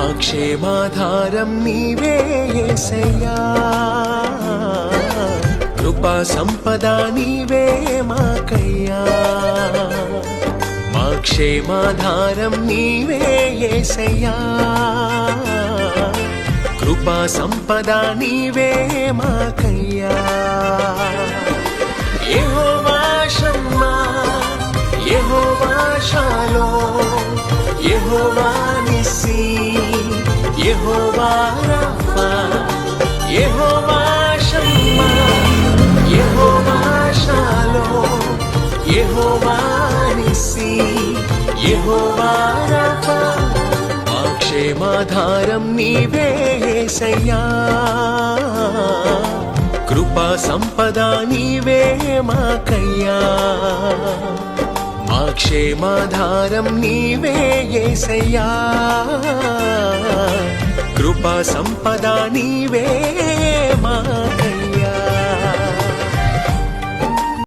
మా క్షేమాధారం నీవే యేసయ్యా, కృపా సంపద నీవే మాకయ్యా. మా క్షేమాధారం నీవే యేసయ్యా, కృపా సంపద నీవే మాకయ్యా. యెహోవా షమ్మా, యెహోవా షాలోమ్, యెహోవా నిస్సీ, యెహోవా రఫా, యెహోవా షమ్మా, యెహోవా షాలోమ్, యెహోవా నిస్సీ, యెహోవా రఫా. మా క్షేమాధారం నీవే యేసయ్యా, కృపా సంపద నీవే మాకయ్యా. మా క్షేమాధారం నీవే యేసయ్యా, కృపా సంపద నీవే